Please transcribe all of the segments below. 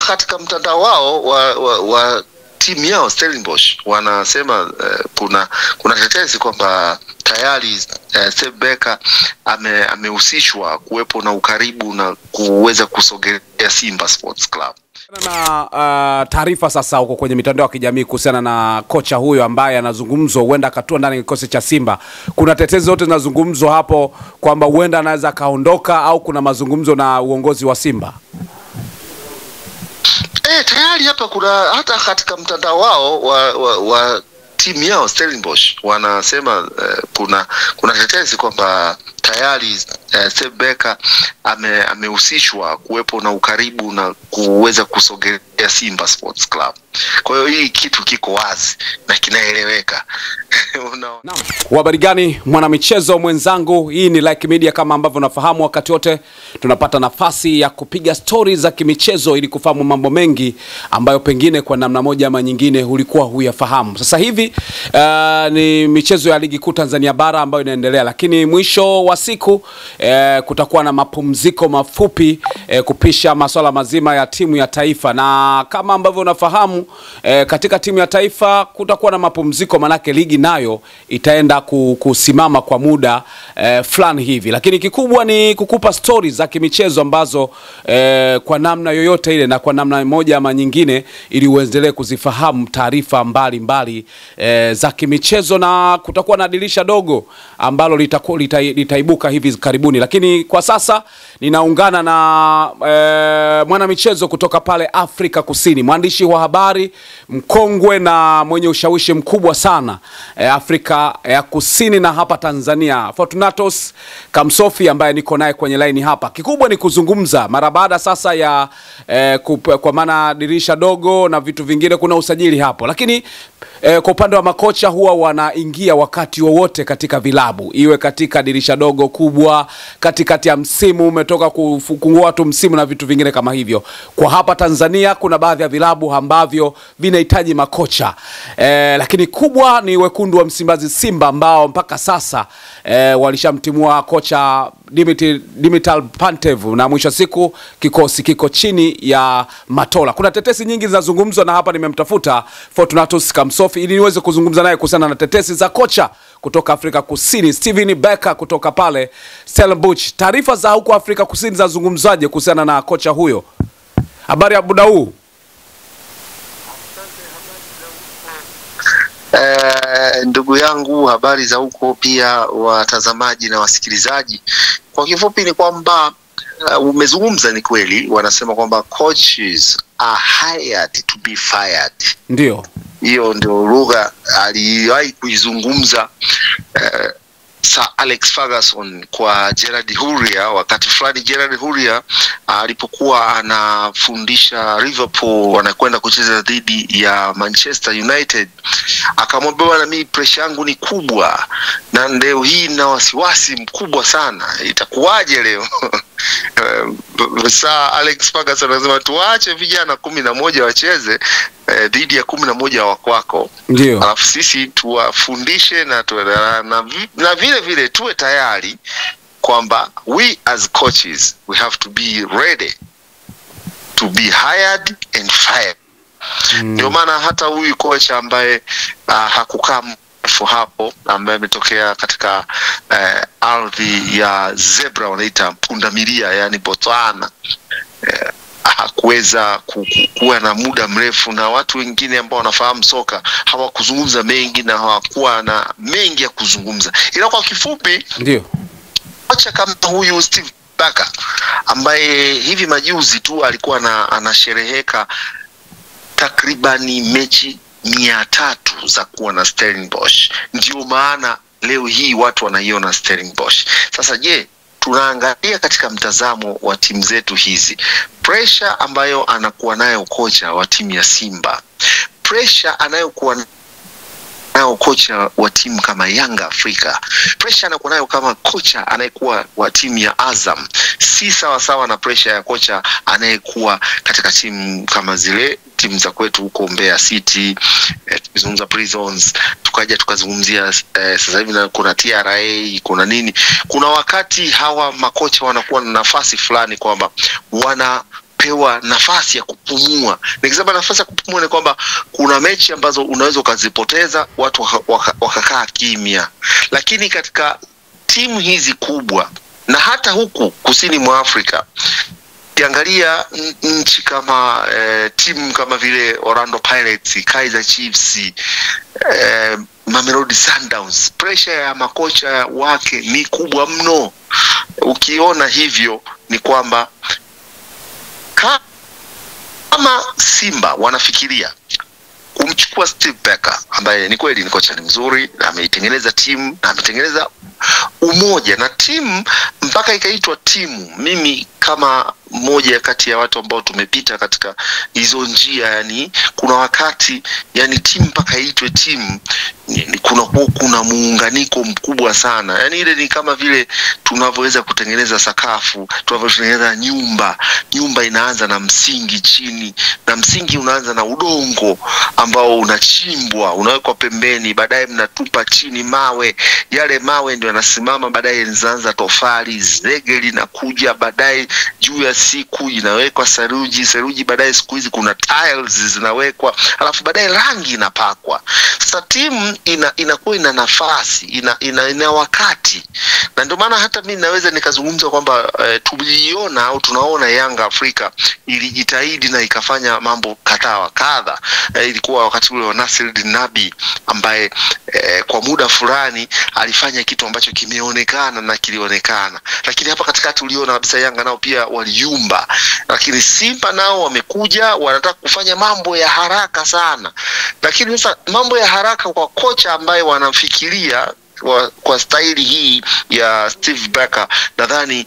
katika mtandao wao wa timu yao Stellenbosch wanasema kuna tetesi kwamba tayari Steve Barker amehusishwa kuwepo na ukaribu na kuweza kusogelea Simba Sports Club. Na taarifa sasa huko kwenye mitandao ya kijamii kuhusiana na kocha huyo ambaye anazungumzwa huenda akatua ndani ya kikosi cha Simba. Kuna tetezi zote zinazungumzwa hapo kwamba huenda anaweza kaondoka au kuna mazungumzo na uongozi wa Simba. Tayari hapa kuna hata katika mtandao wao wa timu yao Stellenbosch wanasema kuna tetesi kwamba tayari Steve Barker amehusishwa kuwepo na ukaribu na kuweza kusogelea Simba Sports Club. Kwa hiyo hii kitu kiko wazi na kinaeleweka. Naam. Habari gani mwanamichezo mwenzangu? Hii ni Like Media, kama ambavyo unafahamu wakati wote tunapata nafasi ya kupiga stories za kimichezo ili kufahamu mambo mengi ambayo pengine kwa namna moja ama nyingine ulikuwa huyafahamu. Sasa hivi ni michezo ya ligi kuu Tanzania bara ambayo inaendelea, lakini mwisho wa siku kutakuwa na mapumziko mafupi kupisha masuala mazima ya timu ya taifa. Na kama ambavyo unafahamu katika timu ya taifa kutakuwa na mapumziko, manake ligi nayo itaenda kusimama kwa muda fulani hivi. Lakini kikubwa ni kukupa stories za kimichezo ambazo kwa namna yoyote ile na kwa namna moja ama nyingine ili uendelee kuzifahamu taarifa mbalimbali za kimichezo. Na kutakuwa na dirisha dogo ambalo litaibuka hivi karibuni. Lakini kwa sasa ninaungana na mwanamichezo kutoka pale Afrika Kusini, mwandishi wa habari mkongwe na mwenye ushawishi mkubwa sana Afrika ya Kusini na hapa Tanzania, Fortunatus Kamsofi, ambaye niko naye kwenye line hapa. Kikubwa ni kuzungumza mara baada sasa ya kwa maana dirisha dogo na vitu vingine, kuna usajili hapo. Lakini kwa upande wa makocha huwa wanaingia wakati wowote katika vilabu, iwe katika dirisha dogo kubwa, katikati ya msimu, umetoka kufungua tu msimu na vitu vingine kama hivyo. Kwa hapa Tanzania kuna baadhi ya vilabu ambavyo vinahitaji makocha. Lakini kubwa ni wekundu wa Msimbazi Simba, ambao mpaka sasa walishamtimua kocha Dimitar Pantev, na mwisho siku kikosi kiko chini ya Matola. Kuna tetesi nyingi zinazungumzwa na hapa nimemtafuta Fortunatus Kamsofi ili niweze kuzungumza naye kuhusiana na tetesi za kocha kutoka Afrika Kusini Steve Barker kutoka pale Stellenbosch. Taarifa za huko Afrika Kusini zinazungumzaje kuhusiana na kocha huyo? Habari ya muda huu? Ndugu yangu, habari za huko pia watazamaji na wasikilizaji. Kwa kifupi ni kwamba umezungumza ni kweli, wanasema kwamba coaches are hired to be fired. Ndio. Hiyo ndio lugha aliwahi kuizungumza Sir Alex Ferguson kwa Gerard Houllier wakati fulani. Gerard Houllier alipokuwa anafundisha Liverpool wanakwenda kucheza dhidi ya Manchester United, akamwambia na mimi pressure yangu ni kubwa na leo hii na wasiwasi mkubwa sana, itakuwaje leo? Sir Alex Ferguson anasema tuache vijana 11 wacheze dhidi ya 11 wa kwako. Ndio. Alafu sisi tuwafundishe na vile vile tuwe tayari kwamba we as coaches we have to be ready to be hired and fired. Ndio maana hata huyu kocha ambaye hakukaa hapo, ambaye ametokea katika ardhi ya zebra wanaita pundamilia, yani Botswana, hakuweza kuwa na muda mrefu, na watu wengine ambao wanafahamu soka hawakuzungumza mengi na hawakuwa na mengi ya kuzungumza. Ila kwa kifupi, ndio kocha kama huyu Steve Barker ambaye hivi majuzi tu alikuwa anashereheka takribani mechi 300 za kuwa na Stellenbosch. Ndio maana leo hii watu wanaiona Stellenbosch. Sasa je, tunaangalia katika mtazamo wa timu zetu hizi, pressure ambayo anakuwa nayo kocha wa timu ya Simba, pressure anayokuwa nayo kocha wa timu kama Yanga Afrika, pressure anakuwa nayo kama kocha anayekuwa wa timu ya Azam, si sawa sawa na pressure ya kocha anayekuwa katika timu kama zile timu za kwetu huko Mbeya City, tukizungumza Prisons, tukaja tukazungumzia sasa hivi na kuna TRA, kuna nini. Kuna wakati hawa makocha wanakuwa na nafasi fulani kwamba pewa nafasi ya kupumua. Nikisema nafasi ya kupumua ni kwamba kuna mechi ambazo unaweza ukazipoteza watu wakakaa kimya, lakini katika timu hizi kubwa na hata huku kusini mwa Afrika, ukiangalia nchi kama timu kama vile Orlando Pirates, Kaizer Chiefs, Mamelodi Sundowns, pressure ya makocha wake ni kubwa mno. Ukiona hivyo ni kwamba kama Simba wanafikiria kumchukua Steve Barker, ambaye ni kweli ni kocha mzuri na ameitengeneza timu na ametengeneza umoja na timu mpaka ikaitwa timu. Mimi kama mmoja kati ya watu ambao tumepita katika hizo njia, yani kuna wakati yani timu mpaka iitwe timu, kuna muunganiko mkubwa sana. Yani ile ni kama vile tunavyoweza kutengeneza sakafu, tunavyotengeneza nyumba inaanza na msingi chini, na msingi unaanza na udongo ambao unachimbwa, unawekwa pembeni, baadaye mnatupa chini mawe, yale mawe ndio yanasimama, baadaye inaanza tofali, zege linakuja, baadaye juu ya siku inawekwa saruji, baadaye siku hizi kuna tiles zinawekwa, alafu baadaye rangi inapakwa. Sasa timu inakuwa ina nafasi, ina wakati. Na ndio maana hata mimi naweza nikazungumza kwamba tuliona au tunaona Yanga Afrika ilijitahidi na ikafanya mambo kadha. Ilikuwa wakati ule wa Nasreddine Nabi ambaye kwa muda fulani alifanya kitu ambacho kimeonekana na kilionekana, lakini hapa katikati uliona kabisa Yanga nao pia waliumba. Lakini Simba nao wamekuja wanataka kufanya mambo ya haraka sana, lakini sasa mambo ya haraka kwa kocha ambaye wanafikiria kwa staili hii ya Steve Barker, nadhani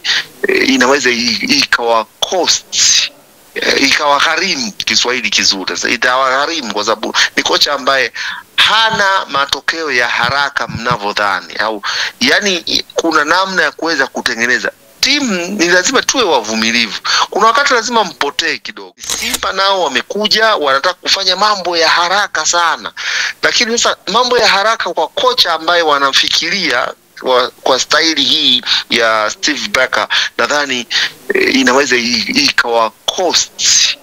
inaweza ikawa cost, ikawa gharimu, Kiswahili kizuri. Sasa itawa gharimu kwa sababu ni kocha ambaye hana matokeo ya haraka mnavyodhani, au yani kuna namna ya kuweza kutengeneza timu. Ni lazima tuwe wavumilivu, kuna wakati lazima mpotee kidogo. Simba nao wamekuja wanataka kufanya mambo ya haraka sana, lakini sasa mambo ya haraka kwa kocha ambaye wanafikiria kwa staili hii ya Steve Barker, nadhani inaweza ikawa cost,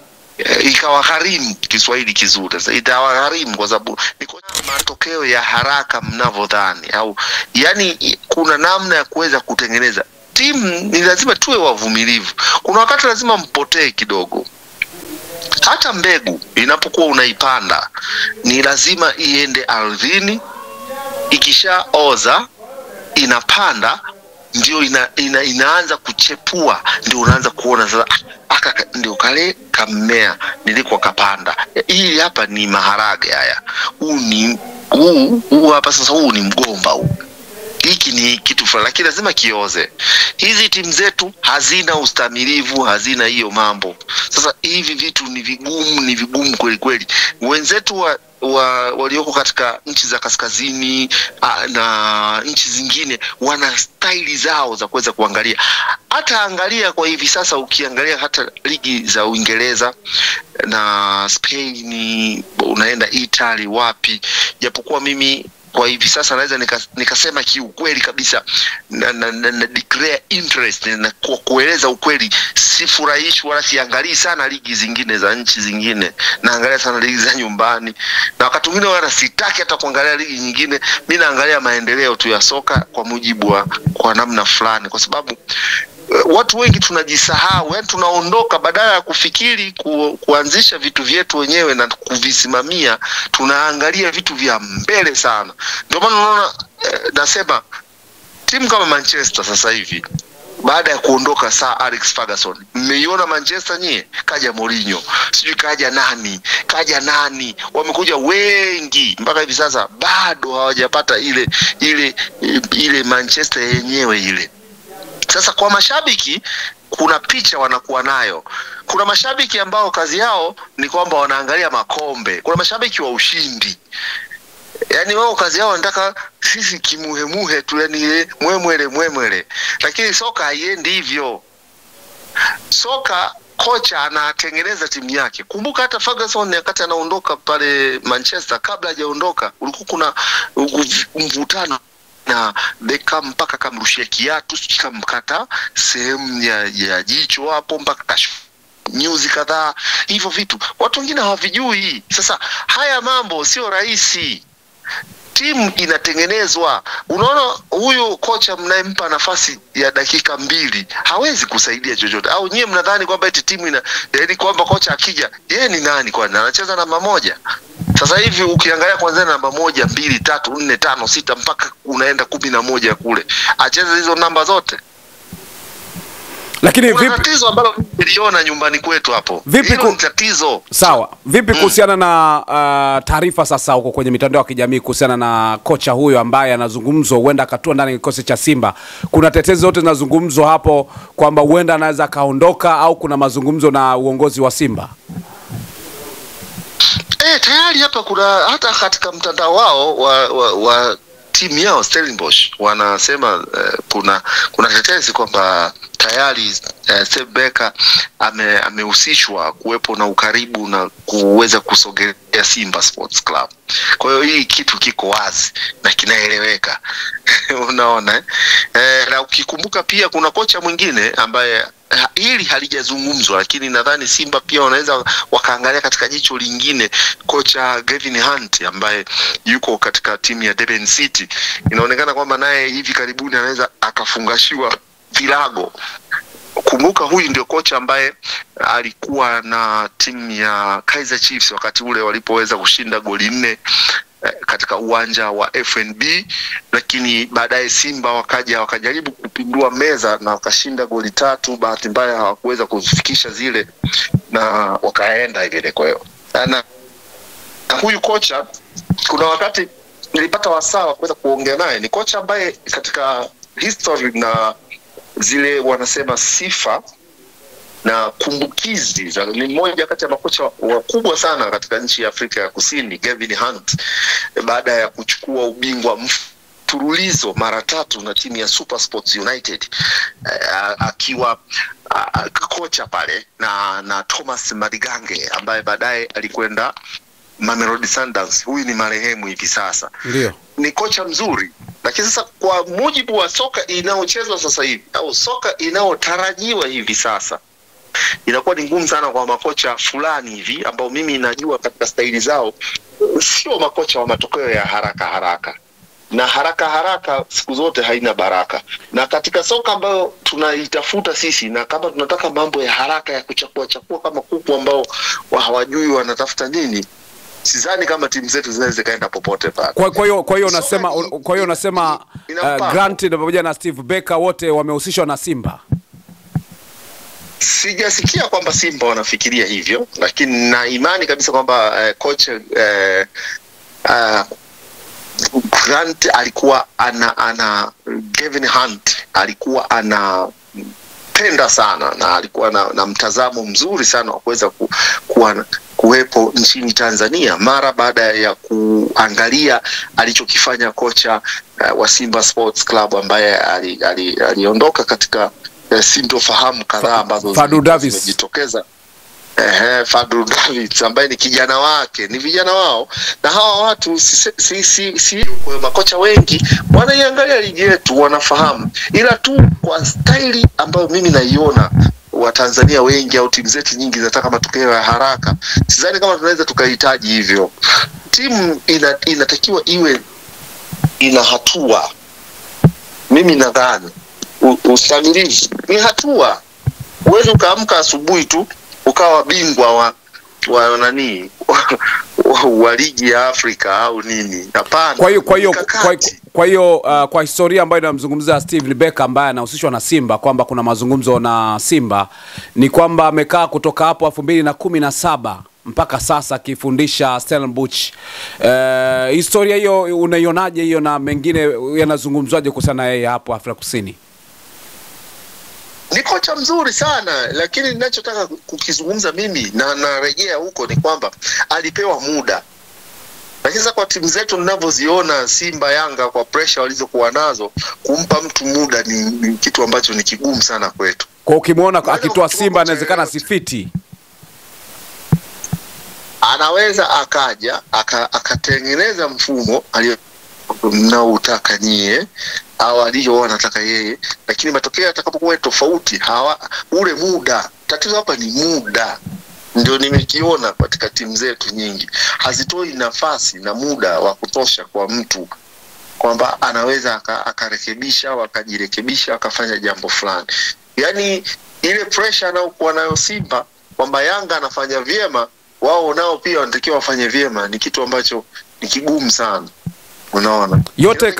ikawa gharimu, Kiswahili kizuri. Sasa itawa gharimu kwa sababu ni matokeo ya haraka mnavyodhani, au yani kuna namna ya kuweza kutengeneza timu. Ni lazima tuwe wavumilivu, kuna wakati lazima mpotee kidogo. Hata mbegu inapokuwa unaipanda ni lazima iende ardhini, ikishaoza inapanda, ndio inaanza kuchepua, ndio unaanza kuona sasa ndio kale kamea nilikuwa kapanda. Hii hapa ni maharage haya, huu hapa sasa, huu ni mgomba huu, hiki ni kitu fulani, lakini lazima kioze. Hizi timu zetu hazina ustamilivu, hazina hiyo mambo. Sasa hivi vitu ni vigumu kweli. Wenzetu walioko katika nchi za kaskazini na nchi zingine wana staili zao za kuweza kuangalia. Hata angalia kwa hivi sasa, ukiangalia hata ligi za Uingereza na Spain, unaenda Italy, wapi, japokuwa mimi kwa hivi sasa naweza nikasema kiukweli kabisa na declare interest na kueleza ukweli, sifurahishwi wala siangalii sana ligi zingine za nchi zingine, naangalia sana ligi za nyumbani, na wakati mwingine wala sitaki hata kuangalia ligi nyingine. Mimi naangalia maendeleo tu ya soka kwa mujibu kwa namna fulani, kwa sababu watu wengi tunajisahau, yani tunaondoka, badala ya kufikiri kuanzisha vitu vyetu wenyewe na kuvisimamia, tunaangalia vitu vya mbele sana. Ndio maana unaona nasema timu kama Manchester sasa hivi, baada ya kuondoka Sir Alex Ferguson, mmeiona Manchester nyie, kaja Mourinho, sijui kaja nani, wamekuja wengi, mpaka hivi sasa bado hawajapata ile Manchester yenyewe ile. Sasa kwa mashabiki kuna picha wanakuwa nayo. Kuna mashabiki ambao kazi yao ni kwamba wanaangalia makombe. Kuna mashabiki wa ushindi, yani wao kazi yao wanataka sisi kimuhemuhe tu, yani mwemwele. Lakini soka haiendi hivyo. Soka kocha anatengeneza timu yake. Kumbuka hata Ferguson wakati anaondoka pale Manchester, kabla hajaondoka ulikuwa kuna mvutano na Beckham, mpaka kamrushia kiatu, kamkata sehemu ya jicho hapo, mpaka news kadhaa, hivyo vitu watu wengine hawavijui. Sasa haya mambo sio rahisi, timu inatengenezwa. Unaona huyu kocha mnayempa nafasi ya dakika 2 hawezi kusaidia chochote. Au nyie mnadhani kwamba eti timu yaani kwamba kocha akija yeye ni nani kwani anacheza namba 1? Sasa hivi ukiangalia kwanza namba 1, 2, 3, 4, 5, 6 mpaka unaenda 11 kule, acheze hizo namba zote. Lakini vipi tatizo ambalo niliona nyumbani kwetu hapo? Vipi tatizo? Sawa. Vipi kuhusiana na taarifa sasa huko kwenye mitandao ya kijamii kuhusiana na kocha huyo ambaye anazungumzwa huenda akatua ndani ya kikosi cha Simba? Kuna tetezi zote zinazungumzwa hapo kwamba huenda anaweza kaondoka au kuna mazungumzo na uongozi wa Simba? Tayari hapa kuna hata katika mtandao wao wa timu yao Stellenbosch wanasema kuna tetesi kwamba tayari Steve Barker amehusishwa kuwepo na ukaribu na kuweza kusogelea Simba Sports Club. Kwa hiyo hii kitu kiko wazi na kinaeleweka. Unaona na ukikumbuka pia kuna kocha mwingine ambaye hili halijazungumzwa, lakini nadhani Simba pia wanaweza wakaangalia katika jicho lingine, kocha Gavin Hunt ambaye yuko katika timu ya Durban City. Inaonekana kwamba naye hivi karibuni anaweza akafungashiwa vilago. Kumbuka huyu ndio kocha ambaye alikuwa na timu ya Kaizer Chiefs wakati ule walipoweza kushinda goli 4 katika uwanja wa FNB, lakini baadaye Simba wakajaribu kupindua meza na wakashinda goli 3. Bahati mbaya hawakuweza kufikisha zile na wakaenda ile. Kwa hiyo na huyu kocha kuna wakati nilipata wasaa wa kuweza kuongea naye. Ni kocha ambaye katika history na zile wanasema sifa na kumbukizi ni mmoja kati ya makocha wakubwa sana katika nchi ya Afrika ya Kusini, Gavin Hunt, baada ya kuchukua ubingwa mfululizo mara 3 na timu ya Super Sports United, akiwa kocha pale na Thomas Madigange ambaye baadaye alikwenda Mamelodi Sundowns. Huyu ni marehemu hivi sasa. Ndio. Ni kocha mzuri. Lakini sasa kwa mujibu wa soka inayochezwa sasa hivi au soka inayotarajiwa hivi sasa, inakuwa ni ngumu sana kwa makocha fulani hivi ambao mimi najua katika staili zao sio makocha wa matokeo ya haraka. Na haraka siku zote haina baraka. Na katika soka ambayo tunaitafuta sisi, na kama tunataka mambo ya haraka ya kuchakua kama kuku ambao hawajui wanatafuta nini, sidhani kama timu zetu zinaweza kaenda popote pale. Kwa hiyo unasema Grant na pamoja na Steve Barker wote wamehusishwa na Simba? Sijasikia kwamba Simba wanafikiria hivyo, lakini na imani kabisa kwamba coach Grant alikuwa Gavin Hunt alikuwa anapenda sana na alikuwa na mtazamo mzuri sana wa kuweza kuwepo nchini Tanzania mara baada ya kuangalia alichokifanya kocha wa Simba Sports Club ambaye aliondoka katika sintofahamu kadhaa ambazo zimejitokeza. Fadlu Davids ambaye ni kijana wake, ni vijana wao, na hawa watu si makocha wengi wanaiangalia ligi yetu wanafahamu, ila tu kwa staili ambayo mimi naiona wa Tanzania wengi au timu zetu nyingi zinataka matokeo ya haraka. Sidhani kama tunaweza tukahitaji hivyo. Timu inatakiwa iwe ina hatua. Mimi nadhani ustamilivu ni hatua. Uweze ukaamka asubuhi tu ukawa bingwa wa ligi ya Afrika au nini? Hapana. Kwa hiyo kwa historia ambayo inamzungumzia Steve Barker ambaye anahusishwa na Simba kwamba kuna mazungumzo na Simba, ni kwamba amekaa kutoka hapo 2017 mpaka sasa akifundisha Stellenbosch. Historia hiyo unaionaje hiyo, na mengine yanazungumzwaje kuhusiana yeye hapo Afrika Kusini? Ni kocha mzuri sana, lakini ninachotaka kukizungumza mimi na narejea huko ni kwamba alipewa muda. Lakini sasa kwa timu zetu ninavyoziona Simba, Yanga, kwa pressure walizokuwa nazo, kumpa mtu muda ni kitu ambacho ni kigumu sana kwetu. Kwa ukimwona akitoa Simba inawezekana sifiti. Anaweza akaja akatengeneza mfumo mnaoutaka nyie au aliyo wanataka yeye, lakini matokeo yatakapokuwa tofauti ule muda tatizo hapa ni muda. Ndio nimekiona katika timu zetu nyingi, hazitoi nafasi na muda wa kutosha kwa mtu kwamba anaweza akarekebisha au akajirekebisha akafanya jambo fulani. Yaani ile pressure anayokuwa nayo Simba kwamba Yanga anafanya vyema, wao nao pia wanatakiwa wafanye vyema, ni kitu ambacho ni kigumu sana. Unaona? Yote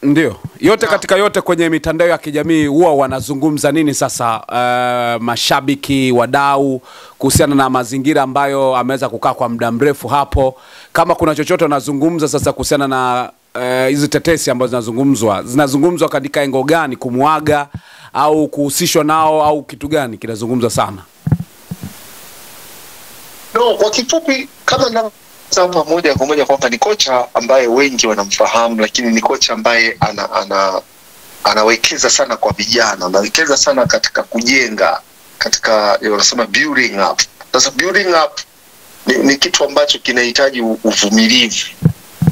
ndio. Yote katika yote kwenye mitandao ya kijamii huwa wanazungumza nini sasa mashabiki, wadau kuhusiana na mazingira ambayo ameweza kukaa kwa muda mrefu hapo? Kama kuna chochote wanazungumza sasa kuhusiana na hizi tetesi ambazo zinazungumzwa katika engo gani, kumuaga au kuhusishwa nao au kitu gani kinazungumzwa sana? No, kwa kifupi kama na sababu moja kwa moja kwamba ni kocha ambaye wengi wanamfahamu, lakini ni kocha ambaye anawekeza sana kwa vijana, anawekeza sana katika kujenga, katika wanasema building up. Sasa building up ni kitu ambacho kinahitaji uvumilivu.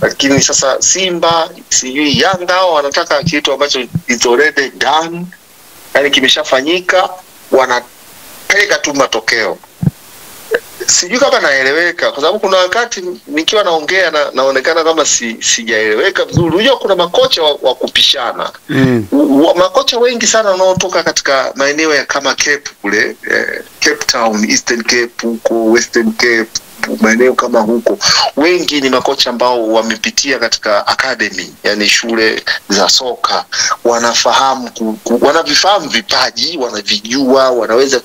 Lakini sasa Simba, sijui Yanga wanataka kitu ambacho is already done, yani kimeshafanyika, wanapeleka tu matokeo. Sijui kama naeleweka, kwa sababu kuna wakati nikiwa naongea naonekana kama sijaeleweka vizuri. Unajua kuna makocha wa kupishana. Makocha wengi sana wanaotoka katika maeneo ya kama Cape kule, Cape Town, Eastern Cape, huko Western Cape, maeneo kama huko. Wengi ni makocha ambao wamepitia katika academy, yani shule za soka. Wanafahamu wanavifahamu vipaji, wanavijua, wanaweza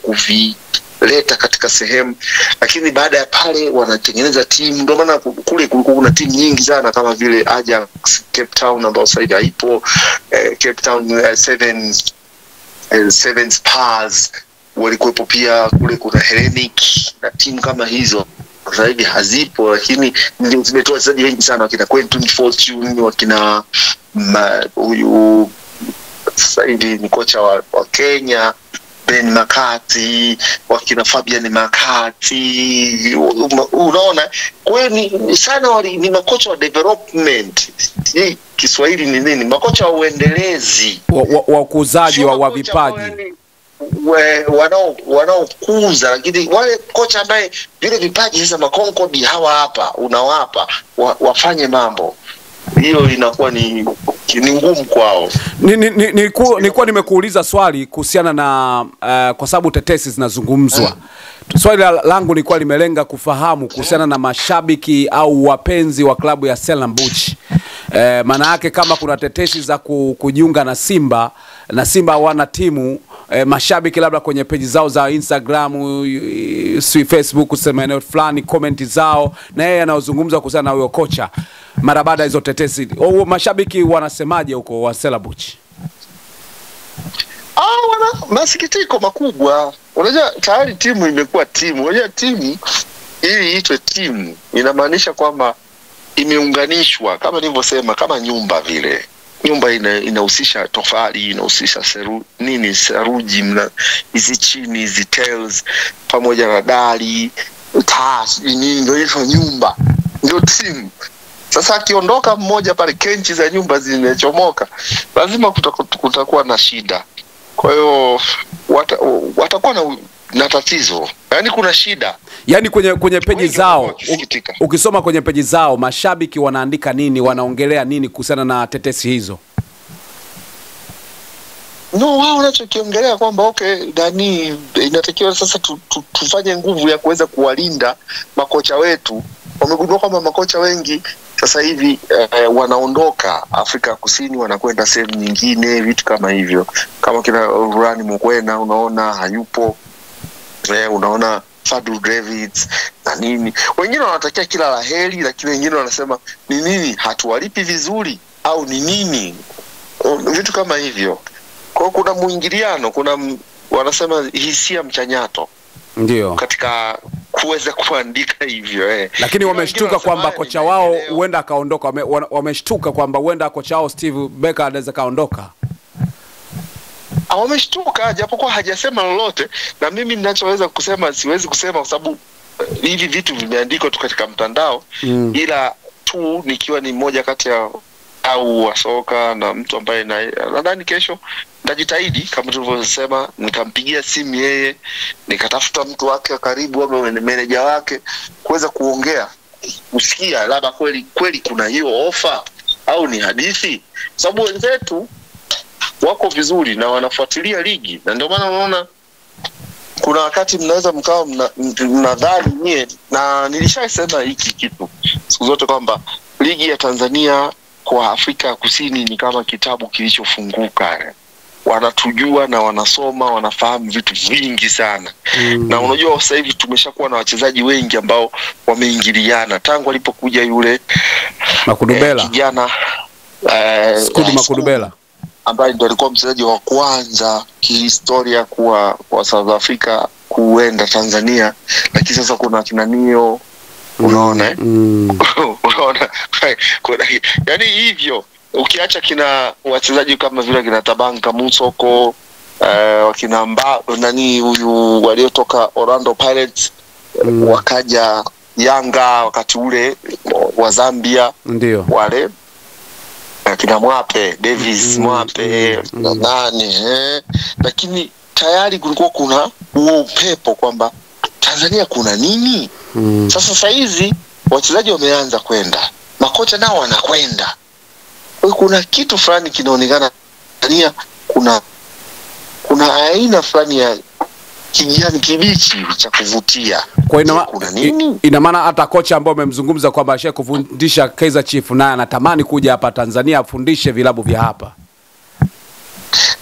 leta katika sehemu, lakini baada ya pale wanatengeneza timu. Ndio maana kule kulikuwa kuna timu nyingi sana kama vile Ajax Cape Town ambao sasa haipo, Cape Town Seven Spurs walikuwepo pia kule, kuna Hellenic na timu kama hizo sasa hivi hazipo, lakini ndio zimetoa wachezaji wengi sana, wakina Quentin Fortune, wakina huyu sasa hivi ni kocha wa Kenya Ben Makati, wakina Fabian Makati. Unaona, kwa hiyo ni sana ni makocha wa development. Kiswahili ni nini? Makocha wa uendelezi, wa ukuzaji wa vipaji, wanaokuza. Lakini wale kocha ambaye vile vipaji sasa Makonkodi hawa hapa unawapa wafanye mambo, hiyo inakuwa ni ngumu kwao. Nilikuwa nimekuuliza swali kuhusiana na kwa sababu tetesi zinazungumzwa. Swali langu lilikuwa limelenga kufahamu kuhusiana na mashabiki au wapenzi wa klabu ya Stellenbosch. Maana yake kama kuna tetesi za kujiunga na Simba hawana timu, mashabiki labda kwenye peji zao za Instagram, Facebook, kusema eneo fulani, comment zao, na yeye anaozungumza kuhusiana na huyo kocha mara baada hizo tetesi, mashabiki wanasemaje huko wa Stellenbosch? Wana masikitiko makubwa. Unajua tayari timu imekuwa timu. Unajua timu ili itwe timu inamaanisha kwamba imeunganishwa, kama nilivyosema, kama nyumba vile. Nyumba inahusisha tofali, inahusisha saruji, hizi chini, hizi tiles, pamoja na dari, taa, ndio nyumba, ndio timu. Sasa akiondoka mmoja pale, kenchi za nyumba zimechomoka, lazima kutakuwa na shida. Kwa hiyo watakuwa na tatizo. Yaani kuna shida. Yaani kwenye peji zao, ukisoma kwenye peji zao, mashabiki wanaandika nini, wanaongelea nini kuhusiana na tetesi hizo? No, wao wanachokiongelea kwamba Dani inatakiwa sasa tufanye nguvu ya kuweza kuwalinda makocha wetu. Wamegundua kwamba makocha wengi sasa hivi wanaondoka Afrika Kusini, wanakwenda sehemu nyingine, vitu kama hivyo. Kama kina Rani Mukwena unaona hayupo. Unaona Fadlu Davids na nini. Wengine wanatakia kila laheri, lakini wengine wanasema ni nini, hatuwalipi vizuri au ni nini, vitu kama hivyo. Kwa kuna muingiliano, kuna wanasema hisia mchanyato. Ndio katika kuweza kuandika hivyo. Lakini wameshtuka kwamba kocha wao huenda akaondoka. Wameshtuka kwamba huenda kocha wao Steve Barker anaweza kaondoka. Wameshtuka japokuwa hajasema lolote, na mimi ninachoweza kusema siwezi kusema kwa sababu hivi vitu vimeandikwa tu katika mtandao. Ila tu nikiwa ni mmoja kati ya au wa soka na mtu ambaye nadhani kesho nitajitahidi kama tulivyosema, nikampigia simu yeye, nikatafuta mtu wake wa karibu au meneja wake kuweza kuongea, usikia labda kweli kuna hiyo ofa au ni hadithi, sababu wenzetu wako vizuri na wanafuatilia ligi, na ndio maana unaona kuna wakati mnaweza mkao mnadhani nyie, na nilishasema hiki kitu siku zote kwamba ligi ya Tanzania kwa Afrika Kusini ni kama kitabu kilichofunguka. Wanatujua na wanasoma, wanafahamu vitu vingi sana. Na unajua sasa hivi tumeshakuwa na wachezaji wengi ambao wameingiliana tangu alipokuja yule Makudubela, kijana Makudubela ambaye ndo alikuwa mchezaji wa kwanza kihistoria kwa South Africa kuenda Tanzania, lakini sasa kuna kina Nio, unaona unaona yani hivyo, ukiacha kina wachezaji kama vile kina Tabanka Musoko, wakina nani huyu waliotoka Orlando Pirates, wakaja Yanga wakati ule wa Zambia, ndio wale kina Mwape Davis, Mwape nani lakini tayari kulikuwa kuna huo upepo kwamba Tanzania kuna nini. Sasa hizi wachezaji wameanza kwenda, makocha nao wanakwenda, kuna kitu fulani kinaonekana Tanzania, kuna aina fulani ya kijani kibichi cha kuvutia. Kwa ina maana hata kocha ambaye umemzungumza kwamba ashaye kufundisha Kaizer Chiefs naye anatamani kuja hapa Tanzania afundishe vilabu vya hapa.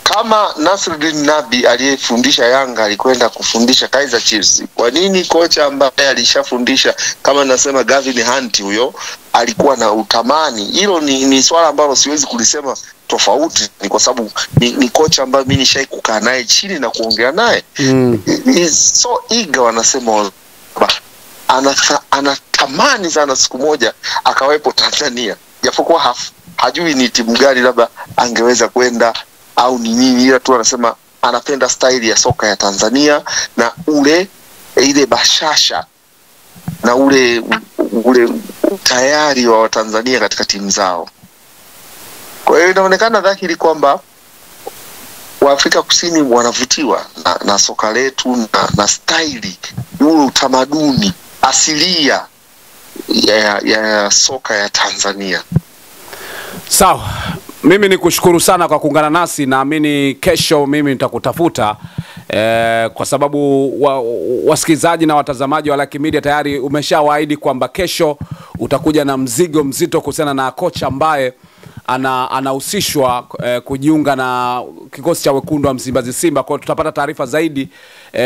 Kama Nasruddin Nabi aliyefundisha Yanga alikwenda kufundisha Kaizer Chiefs, kwa nini kocha ambaye alishafundisha kama nasema Gavin Hunt huyo alikuwa na utamani? Hilo ni swala ambalo siwezi kulisema tofauti, ni kwa sababu ni kocha ambaye mimi nishai kukaa naye chini na kuongea naye. Is so eager, wanasema anatamani sana siku moja akawepo Tanzania, japokuwa hajui ni timu gani labda angeweza kwenda au ni nini, ila tu anasema anapenda style ya soka ya Tanzania na ile bashasha na ule tayari wa Tanzania katika timu zao. Kwa hiyo inaonekana dhahiri kwamba Waafrika Kusini wanavutiwa na soka letu na style, ule utamaduni asilia ya soka ya Tanzania. Sawa. Mimi nikushukuru sana kwa kuungana nasi, naamini kesho mimi nitakutafuta kwa sababu wasikilizaji na watazamaji wa Lucky Media tayari umeshawaahidi kwamba kesho utakuja na mzigo mzito kuhusiana na kocha ambaye anahusishwa kujiunga na kikosi cha wekundu wa Msimbazi Simba. Kwa tutapata taarifa zaidi,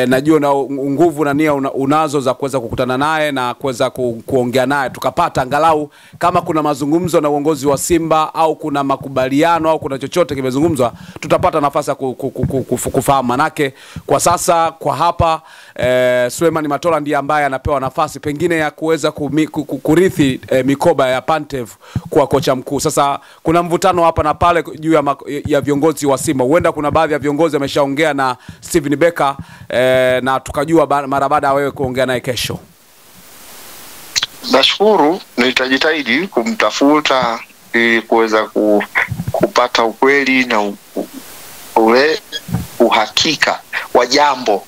najua na nguvu na nia unazo za kuweza kukutana naye na kuweza kuongea naye, tukapata angalau kama kuna mazungumzo na uongozi wa Simba au kuna makubaliano au kuna chochote kimezungumzwa, tutapata nafasi ya kufahamu. Manake kwa sasa kwa hapa Suleiman Matola ndiye ambaye anapewa nafasi pengine ya kuweza kurithi mikoba ya Pantev kwa kocha mkuu. Sasa kuna mvutano hapa na pale juu ya viongozi wa Simba. Huenda kuna baadhi ya viongozi wameshaongea na Steven Becker na tukajua mara baada wewe kuongea naye kesho. Nashukuru, nitajitahidi kumtafuta ili kuweza kupata ukweli na uhakika wa jambo.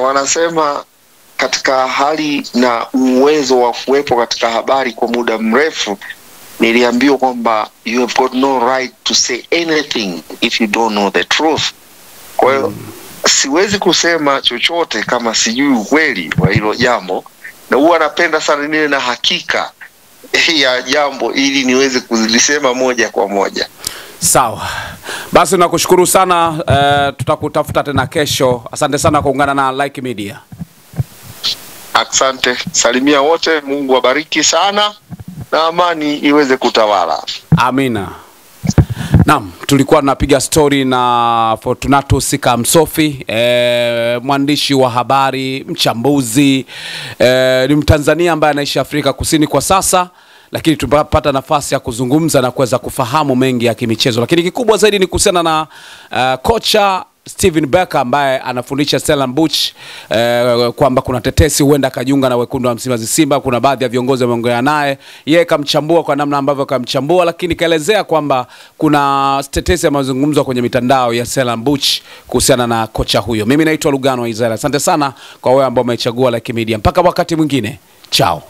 Wanasema katika hali na uwezo wa kuwepo katika habari kwa muda mrefu, niliambiwa kwamba you have got no right to say anything if you don't know the truth. Kwa hiyo siwezi kusema chochote kama sijui ukweli wa hilo jambo, na huwa napenda sana niwe na hakika ya jambo ili niweze kulisema moja kwa moja. Sawa. Basi nakushukuru sana, tutakutafuta tena kesho. Asante sana kuungana na Lucky Media. Asante. Salimia wote, Mungu abariki sana na amani iweze kutawala. Amina. Naam, tulikuwa tunapiga story na Fortunatus Kamsofi, mwandishi wa habari, mchambuzi, ni Mtanzania ambaye anaishi Afrika Kusini kwa sasa, lakini tupata nafasi ya kuzungumza na kuweza kufahamu mengi ya kimichezo. Lakini kikubwa zaidi ni kuhusiana na kocha Steven Becker ambaye anafundisha Stellenbosch kwamba kuna tetesi huenda akajiunga na wekundu wa Msimbazi Simba. Kuna baadhi ya viongozi wameongea naye, yeye kamchambua kwa namna ambavyo kamchambua, lakini kaelezea kwamba kuna tetesi amezungumzwa kwenye mitandao ya Stellenbosch kuhusiana na kocha huyo. Mimi naitwa Lugano wa Israel. Asante sana kwa wewe ambao umechagua Like Media. Mpaka wakati mwingine. Ciao.